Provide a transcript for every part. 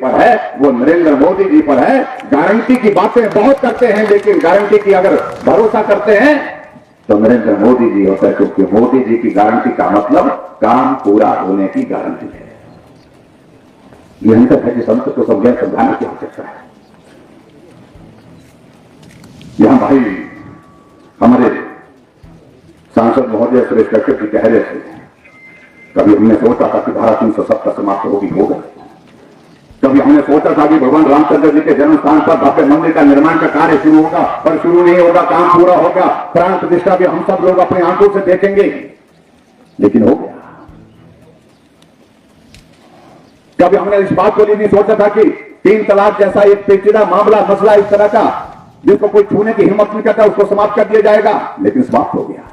पर है, वो नरेंद्र मोदी जी पर है। गारंटी की बातें बहुत करते हैं, लेकिन गारंटी की अगर भरोसा करते हैं तो नरेंद्र मोदी जी होता है, क्योंकि मोदी जी की गारंटी का मतलब काम पूरा होने की गारंटी है। ये अंतर है जिस अंतर को समझाने की आवश्यकता है। यहां भाई हमारे सांसद महोदय सुरेश कश्यप जी कह रहे थे, कभी हमने सोचा था कि धारा 370 समाप्त होगी, होगा। कभी हमने सोचा था कि भगवान रामचंद्र जी के जन्म स्थान पर भव्य मंदिर का निर्माण का कार्य शुरू होगा, पर शुरू नहीं होगा, काम पूरा होगा, प्राण प्रतिष्ठा भी हम सब लोग अपनी आंखों से देखेंगे, लेकिन हो गया। कभी हमने इस बात को नहीं सोचा था कि 3 तलाक जैसा एक पेचीदा मामला, मसला इस तरह का जिसको कोई छूने की हिम्मत नहीं करता, उसको समाप्त कर दिया जाएगा, लेकिन समाप्त हो गया।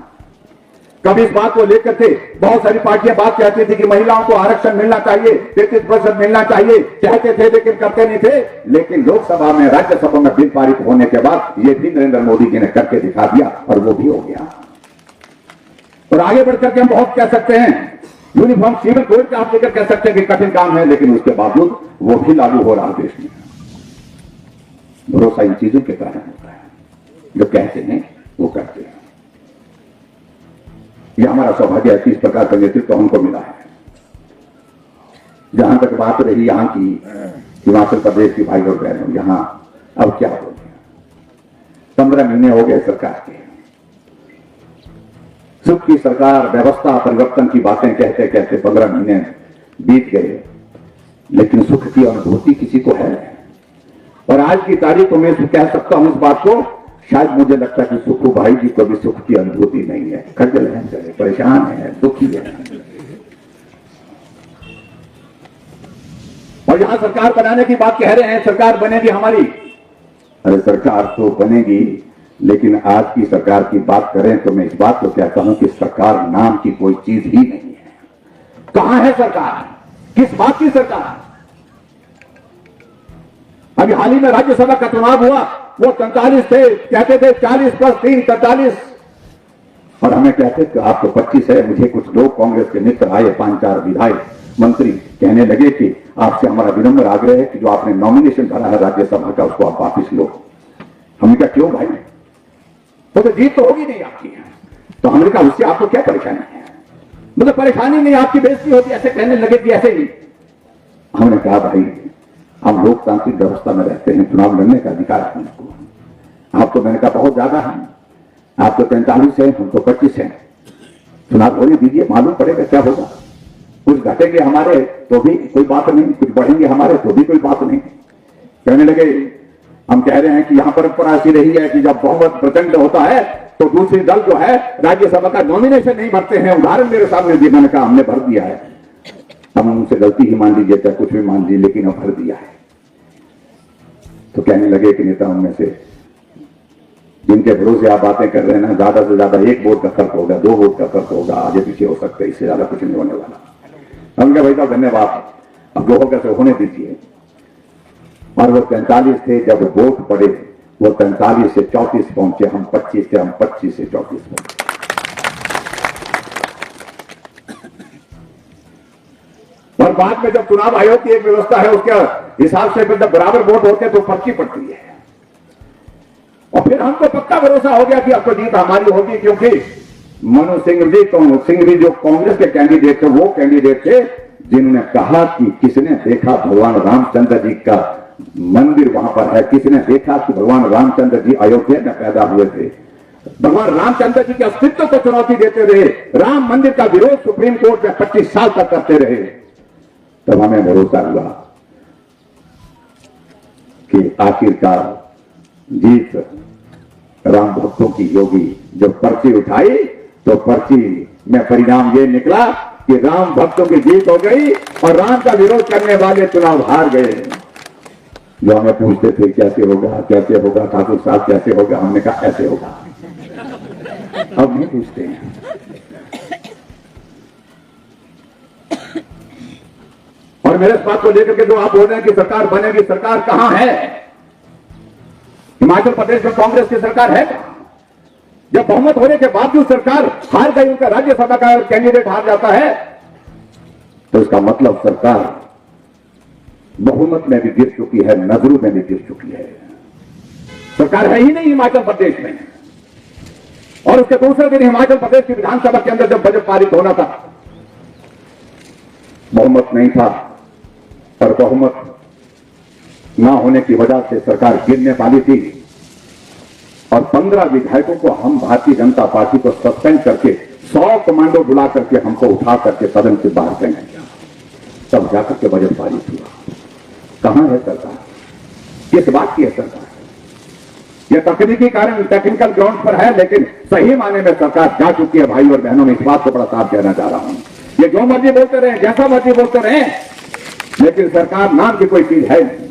कभी इस बात को लेकर के बहुत सारी पार्टियां बात कहती थी कि महिलाओं को आरक्षण मिलना चाहिए, 33% मिलना चाहिए, कहते थे लेकिन करते नहीं थे। लेकिन लोकसभा में, राज्यसभा में बिल पारित होने के बाद ये भी नरेंद्र मोदी जी ने करके दिखा दिया और वो भी हो गया। और आगे बढ़कर के हम बहुत कह सकते हैं, यूनिफॉर्म सिविल कोड का आप लेकर कह सकते हैं कि कठिन काम है, लेकिन उसके बावजूद वो भी लागू हो रहा देश में। भरोसा इन चीजों के कारण होता है, जो कहते हैं वो करते हैं। यह हमारा सौभाग्य है कि इस प्रकार का नेतृत्व हमको मिला है। जहां तक बात रही यहां की हिमाचल प्रदेश की भाई और बहनों, यहां अब क्या हो गया, 15 महीने हो गए सरकार के। सुख की सरकार, व्यवस्था परिवर्तन की बातें कहते कहते 15 महीने बीत गए, लेकिन सुख की अनुभूति किसी को है। और आज की तारीख में कह सकता हूं इस बात को, शायद मुझे लगता है कि सुखू भाई जी को भी सुख की अनुभूति नहीं है। खज्जल है, परेशान है, दुखी है। और यहां सरकार बनाने की बात कह रहे हैं, सरकार बनेगी हमारी। अरे सरकार तो बनेगी, लेकिन आज की सरकार की बात करें तो मैं इस बात को कहता हूं कि सरकार नाम की कोई चीज ही नहीं है। कहां है सरकार? किस बात की सरकार? अभी हाल ही में राज्यसभा का चुनाव हुआ, वो 43 थे, कहते थे 40 + 3 43, और हमें कहते थे आप तो 25 है। मुझे कुछ लोग कांग्रेस के मित्र आए, 5-4 विधायक मंत्री, कहने लगे कि आपसे हमारा विनम्र आग्रह है कि जो आपने नॉमिनेशन भरा है राज्यसभा का, उसको आप वापिस लो। हमने कहा क्यों भाई, तो जीत तो होगी नहीं आपकी। तो हमने कहा उससे आपको क्या परेशानी है? मतलब परेशानी नहीं, आपकी बेइज्जती होती, ऐसे कहने लगे कि ऐसे ही। हमने कहा भाई हम लोकतांत्रिक व्यवस्था में रहते हैं, चुनाव लड़ने का अधिकार है हमको। आप तो मैंने कहा बहुत ज्यादा है, आप तो 43 है, हम तो 25 है। चुनाव होने दीजिए, मालूम पड़ेगा क्या होगा। कुछ घटेंगे हमारे तो भी कोई बात नहीं, कुछ बढ़ेंगे हमारे तो भी कोई बात नहीं। कहने लगे हम कह रहे हैं कि यहां परंपरा ऐसी रही है कि जब बहुमत प्रचंड होता है तो दूसरी दल जो है राज्यसभा का नॉमिनेशन नहीं भरते हैं। उदाहरण मेरे सामने दी, मैंने कहा हमने भर दिया है। हम उनसे गलती ही मान लीजिए, चाहे कुछ भी मान लीजिए, लेकिन अब भर दिया है। तो कहने लगे कि नेता उनमें से जिनके भरोसे आप बातें कर रहे हैं ना, ज्यादा से ज्यादा 1 वोट का फर्क होगा, 2 वोट का फर्क होगा, आगे पीछे हो सकता है, इससे ज्यादा कुछ नहीं होने वाला। हम कहा भाई साहब धन्यवाद, अब जो होगा से होने दीजिए। और वो 43 थे, जब वोट पड़े वो 43 से 34 पहुंचे, हम 25 थे, हम 25 से 34 पहुंचे। और बाद में जब चुनाव आयोग की एक व्यवस्था है, उसके हिसाब से जब बराबर वोट होते तो पर्ची पड़ती है। और फिर हमको पक्का भरोसा हो गया कि अब तो जीत हमारी होगी, क्योंकि मनु सिंह जी जो कांग्रेस के कैंडिडेट थे, वो कैंडिडेट थे जिन्होंने कहा कि किसने देखा भगवान रामचंद्र जी का मंदिर वहां पर है, किसने देखा कि भगवान रामचंद्र जी अयोध्या में पैदा हुए थे। भगवान रामचंद्र जी के अस्तित्व को चुनौती देते रहे, राम मंदिर का विरोध सुप्रीम कोर्ट में 25 साल तक करते रहे। तब हमें भरोसा हुआ कि आखिरकार जीत राम भक्तों की होगी। जब पर्ची उठाई तो पर्ची में परिणाम ये निकला कि राम भक्तों की जीत हो गई और राम का विरोध करने वाले चुनाव हार गए। जो हमें पूछते थे कैसे होगा, कैसे होगा, ठाकुर साहब कैसे होगा, हमने कहा ऐसे होगा। अब नहीं पूछते हैं। और मेरे इस बात को लेकर के जो आप बोल रहे हैं कि सरकार बनेगी, सरकार कहां है? हिमाचल प्रदेश में कांग्रेस की सरकार है। जब बहुमत होने के बावजूद सरकार हार गई, उनका राज्यसभा का कैंडिडेट हार जाता है, तो इसका मतलब सरकार बहुमत में भी गिर चुकी है, नजरों में भी गिर चुकी है। सरकार है ही नहीं हिमाचल प्रदेश में। और उसके दूसरे दिन हिमाचल प्रदेश की विधानसभा के अंदर जब बजट पारित होना था, बहुमत नहीं था, और बहुमत ना होने की वजह से सरकार गिरने वाली थी। और 15 विधायकों को हम भारतीय जनता पार्टी को सस्पेंड करके 100 कमांडो बुला करके हमको उठा करके सदन से बाहर फेंक दिया, तब जाकर के बजट पारित हुआ। कहां है सरकार? किस बात की है सरकार? यह तकनीकी कारण, टेक्निकल ग्राउंड पर है, लेकिन सही मायने में सरकार जा चुकी है। भाई और बहनों, में इस बात को बड़ा साफ कहना चाह रहा हूं। ये जो मर्जी बोलते रहे, जैसा मर्जी बोलते रहे, लेकिन सरकार नाम की कोई चीज है नहीं।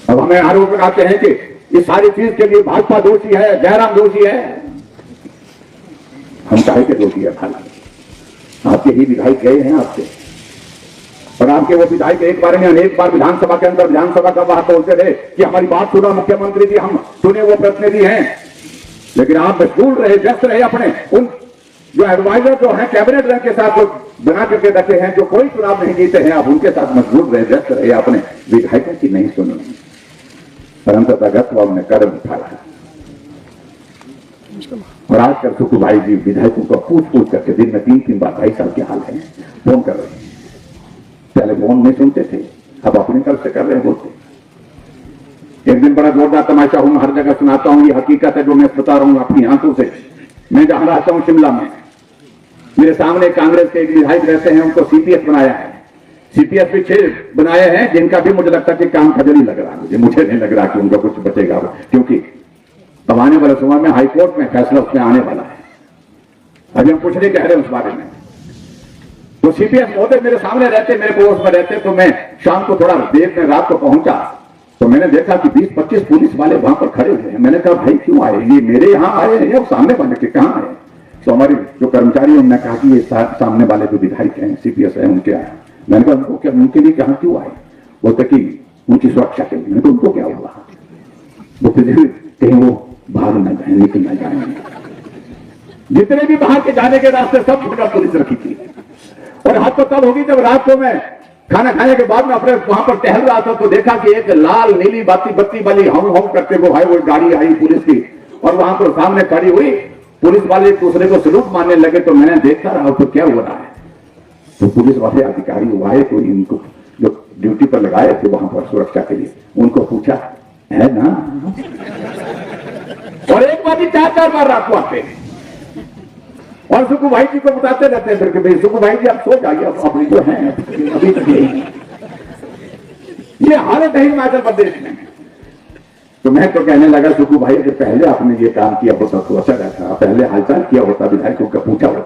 अब हमें आरोप लगाते हैं कि इस सारी चीज के लिए भाजपा दोषी है, जयराम दोषी है। हम चाहे के दोषी है भाई? आपके ही विधायक गए हैं आपसे, और आपके वो विधायक एक बार में अनेक बार विधानसभा के अंदर विधानसभा का बात बोलते रहे कि हमारी बात सुना मुख्यमंत्री जी, हम सुने वो प्रतिनिधि हैं, लेकिन आप मशगूल रहे, व्यस्त रहे अपने उन जो एडवाइजर जो है कैबिनेट रैंक के साथ बना करके रखे हैं, जो कोई चुनाव नहीं जीते हैं, आप उनके साथ मशगूल रहे, व्यस्त रहे, अपने विधायकों की नहीं सुनी। परंतु उन्होंने कदम उठाया। और आजकल सुखू भाई जी विधायकों को पूछ करके दिन में 3-3 बार, भाई साहब क्या हाल है, फोन कर रहे हैं। पहले फोन नहीं सुनते थे, अब अपने तरफ से कर रहे हैं, बोलते। एक दिन बड़ा जोरदार तमाशा हूं, हर जगह सुनाता हूं, ये हकीकत है जो मैं बता रहा हूं अपनी आंखों से। मैं जहां रहता हूं शिमला में, मेरे सामने कांग्रेस के एक विधायक रहते हैं, उनको सीपीएस बनाया है। सीपीएस भी 6 बनाए हैं, जिनका भी मुझे लगता है कि काम खजली लग रहा है। मुझे नहीं लग रहा कि उनका कुछ बचेगा, क्योंकि अब आने वाले समय में हाईकोर्ट में फैसला उसमें आने वाला है। अभी हम कुछ नहीं कह रहे उस बारे में। तो सीपीएस महोदय मेरे सामने रहते, मेरे पड़ोस में रहते, तो मैं शाम को थोड़ा देर में रात को पहुंचा, तो मैंने देखा कि 20-25 पुलिस वाले वहां पर खड़े हुए हैं। मैंने कहा भाई क्यों आए, ये मेरे यहां आए हैं या सामने वाले के कहां आए? तो हमारी जो कर्मचारी उन्होंने कहा कि ये सामने वाले जो विधायक हैं, सीपीएस है, उनके आए। मैंने कहा उनको क्या, उनके लिए कहां क्यों आए? बोलते कि उनकी सुरक्षा के लिए। मैंने कहा उनको क्या हुआ? बोलते कहीं वो बाहर न जाए, निकल न जाए। जितने भी बाहर के जाने के रास्ते सब जगह पुलिस रखी थी। और हाथ तो तब होगी जब रात को मैं खाना खाने के बाद में अपने वहां पर टहल रहा था, तो देखा कि एक लाल नीली बत्ती वाली हम करते वो भाई वो गाड़ी आई पुलिस की, और वहां पर सामने खड़ी हुई पुलिस वाले एक दूसरे को सलूट मारने लगे। तो मैंने देखा रहा तो क्या हो रहा है, तो पुलिस वाले अधिकारी हुआ है, तो इनको जो ड्यूटी पर लगाए थे वहां पर सुरक्षा के लिए, उनको पूछा है ना, और एक बार ही 4-4 बार रात को आते हैं। और सुखू भाई जी को बताते रहते हैं फिर कि भाई सुखू भाई जी आप सो जाइए, अपनी जो है अभी तक ये हालत है हिमाचल प्रदेश में। तो मैं तो कहने लगा सुखू भाई अगर पहले आपने ये काम किया होता तो अच्छा रहता, पहले हालचाल किया होता, विधायकों का पूछा होता